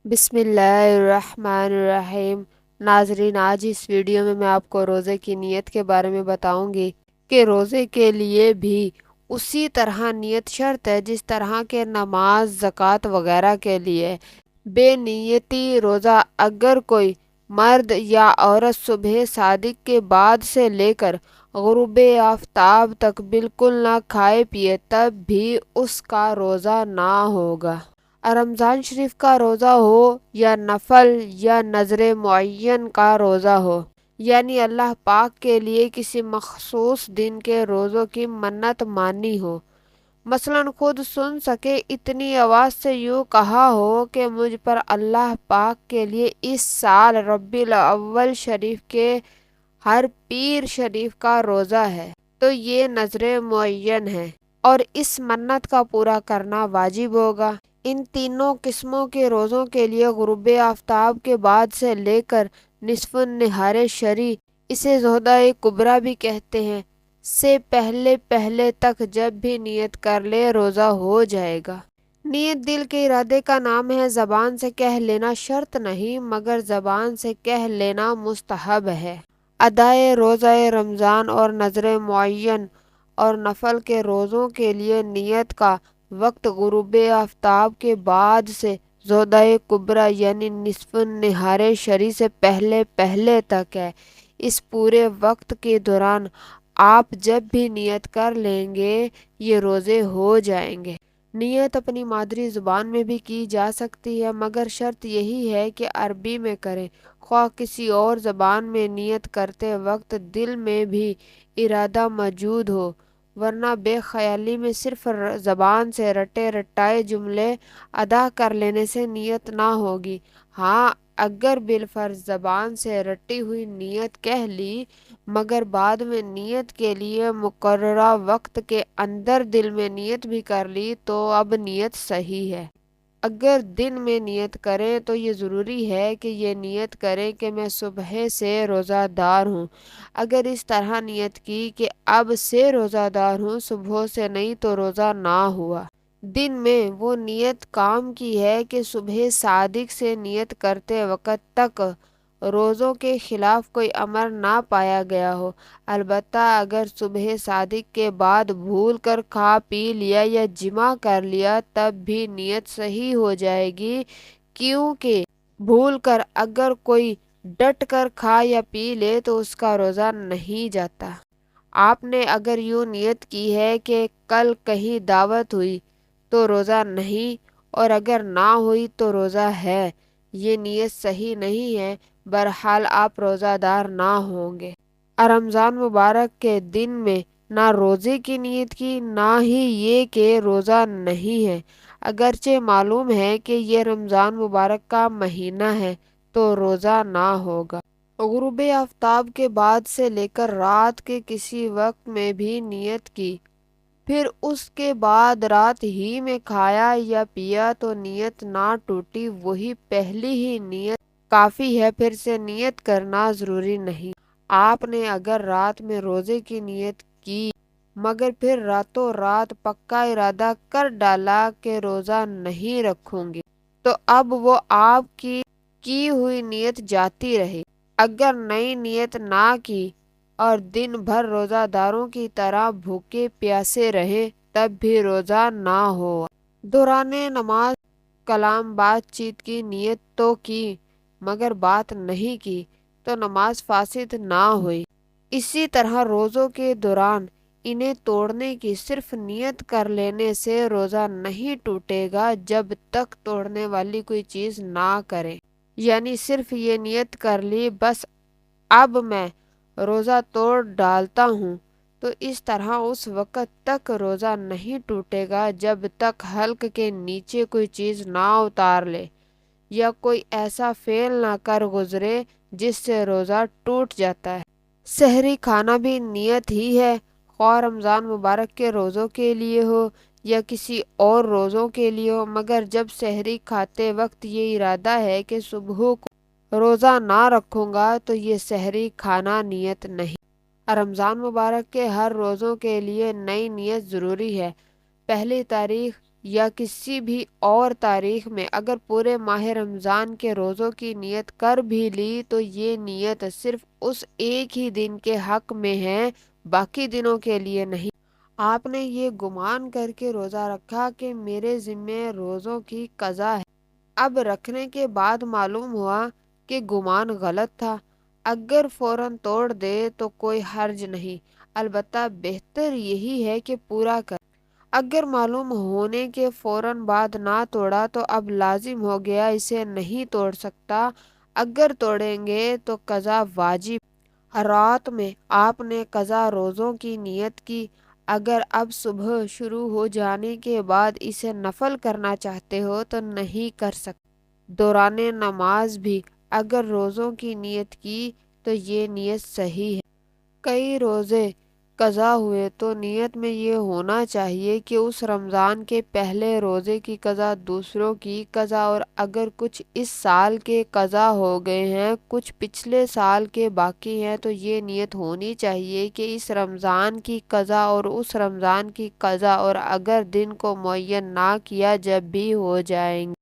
بسم اللہ الرحمن الرحیم۔ ناظرین، آج اس ویڈیو میں آپ کو روزے کی نیت کے بارے میں بتاؤں گی کہ روزے کے لیے بھی اسی طرح نیت شرط ہے جس طرح کے نماز، زکوٰۃ وغیرہ کے لیے۔ بے نیتی روزہ اگر کوئی مرد یا عورت صبح صادق کے بعد سے لے کر غروب آفتاب تک بالکل نہ کھائے پیے تب بھی اس کا روزہ نہ ہوگا۔ رمضان شریف کا روزہ ہو یا نفل یا نذر معین کا روزہ ہو، یعنی اللہ پاک کے لیے کسی مخصوص دن کے روزوں کی منت مانی ہو، مثلاً خود سن سکے اتنی آواز سے یوں کہا ہو کہ مجھ پر اللہ پاک کے لیے اس سال ربیع الاول شریف کے ہر پیر شریف کا روزہ ہے، تو یہ نذر معین ہے اور اس منت کا پورا کرنا واجب ہوگا۔ ان تینوں قسموں کے روزوں کے لیے غروب آفتاب کے بعد سے لے کر نصف النہار شریع، اسے زہدہ کبریٰ بھی کہتے ہیں، سے پہلے تک جب بھی نیت کر لے روزہ ہو جائے گا۔ نیت دل کے ارادے کا نام ہے، زبان سے کہہ لینا شرط نہیں مگر زبان سے کہہ لینا مستحب ہے۔ ادائے روزہ رمضان اور نذر معین اور نفل کے روزوں کے لیے نیت کا وقت غروب آفتاب کے بعد سے زہدہ کبریٰ یعنی نصف النہار شریع سے پہلے تک ہے۔ اس پورے وقت کے دوران آپ جب بھی نیت کر لیں گے یہ روزے ہو جائیں گے۔ نیت اپنی مادری زبان میں بھی کی جا سکتی ہے مگر شرط یہی ہے کہ عربی میں کریں، خواہ کسی اور زبان میں نیت کرتے وقت دل میں بھی ارادہ موجود ہو، ورنہ بے خیالی میں صرف زبان سے رٹے رٹائے جملے ادا کر لینے سے نیت نہ ہوگی۔ ہاں، اگر بالفرض زبان سے رٹی ہوئی نیت کہہ لی مگر بعد میں نیت کے لیے مقررہ وقت کے اندر دل میں نیت بھی کر لی تو اب نیت صحیح ہے۔ اگر دن میں نیت کریں تو یہ ضروری ہے کہ یہ نیت کریں کہ میں صبح سے روزہ دار ہوں۔ اگر اس طرح نیت کی کہ اب سے روزہ دار ہوں، صبح سے نہیں تو روزہ نہ ہوا۔ دن میں وہ نیت کام کی ہے کہ صبح صادق سے نیت کرتے وقت تک روزوں کے خلاف کوئی امر نہ پایا گیا ہو۔ البتہ اگر صبح صادق کے بعد بھول کر کھا پی لیا یا جمع کر لیا تب بھی نیت صحیح ہو جائے گی، کیونکہ بھول کر اگر کوئی ڈٹ کر کھا یا پی لے تو اس کا روزہ نہیں جاتا۔ آپ نے اگر یوں نیت کی ہے کہ کل کہیں دعوت ہوئی تو روزہ نہیں، اور اگر نہ ہوئی تو روزہ ہے، یہ نیت صحیح نہیں ہے، بہرحال آپ روزہ دار نہ ہوں گے۔ رمضان مبارک کے دن میں نہ روزے کی نیت کی نہ ہی یہ کہ روزہ نہیں ہے، اگرچہ معلوم ہے کہ یہ رمضان مبارک کا مہینہ ہے تو روزہ نہ ہوگا۔ غروب آفتاب کے بعد سے لے کر رات کے کسی وقت میں بھی نیت کی، پھر اس کے بعد رات ہی میں کھایا یا پیا تو نیت نہ ٹوٹی، وہی پہلی ہی نیت کافی ہے، پھر سے نیت کرنا ضروری نہیں۔ آپ نے اگر رات میں روزے کی نیت کی مگر پھر راتوں رات پکا ارادہ کر ڈالا کہ روزہ نہیں رکھوں گی تو اب وہ آپ کی ہوئی نیت جاتی رہے۔ اگر نئی نیت نہ کی اور دن بھر روزہ داروں کی طرح بھوکے پیاسے رہے تب بھی روزہ نہ ہوا۔ دوران نماز کلام بات چیت کی نیت تو کی مگر بات نہیں کی تو نماز فاسد نہ ہوئی۔ اسی طرح روزوں کے دوران انہیں توڑنے کی صرف نیت کر لینے سے روزہ نہیں ٹوٹے گا جب تک توڑنے والی کوئی چیز نہ کرے، یعنی صرف یہ نیت کر لی بس اب میں روزہ توڑ ڈالتا ہوں، تو اس طرح اس وقت تک روزہ نہیں ٹوٹے گا جب تک حلق کے نیچے کوئی چیز نہ اتار لے یا کوئی ایسا فعل نہ کر گزرے جس سے روزہ ٹوٹ جاتا ہے۔ سحری کھانا بھی نیت ہی ہے، خواہ رمضان مبارک کے روزوں کے لیے ہو یا کسی اور روزوں کے لیے ہو، مگر جب سحری کھاتے وقت یہ ارادہ ہے کہ صبح کو روزہ نہ رکھوں گا تو یہ سحری کھانا نیت نہیں۔ رمضان مبارک کے ہر روزوں کے لیے نئی نیت ضروری ہے۔ پہلی تاریخ یا کسی بھی اور تاریخ میں اگر پورے ماہ رمضان کے روزوں کی نیت کر بھی لی تو یہ نیت صرف اس ایک ہی دن کے حق میں ہے، باقی دنوں کے لیے نہیں۔ آپ نے یہ گمان کر کے روزہ رکھا کہ میرے ذمے روزوں کی قضا ہے، اب رکھنے کے بعد معلوم ہوا کہ گمان غلط تھا۔ اگر فوراً توڑ دے تو کوئی حرج نہیں، البتہ بہتر یہی ہے کہ پورا کر۔ اگر معلوم ہونے کے فوراً بعد نہ توڑا تو اب لازم ہو گیا اسے نہیں توڑ سکتا، اگر توڑیں گے تو قضا واجب۔ رات میں آپ نے قضا روزوں کی نیت کی، اگر اب صبح شروع ہو جانے کے بعد اسے نفل کرنا چاہتے ہو تو نہیں کر سکتے۔ دوران نماز بھی اگر روزوں کی نیت کی تو یہ نیت صحیح ہے۔ کئی روزے قضا ہوئے تو نیت میں یہ ہونا چاہیے کہ اس رمضان کے پہلے روزے کی قضا، دوسروں کی قضا، اور اگر کچھ اس سال کے قضا ہو گئے ہیں، کچھ پچھلے سال کے باقی ہیں تو یہ نیت ہونی چاہیے کہ اس رمضان کی قضا اور اس رمضان کی قضا، اور اگر دن کو معین نہ کیا جب بھی ہو جائیں گے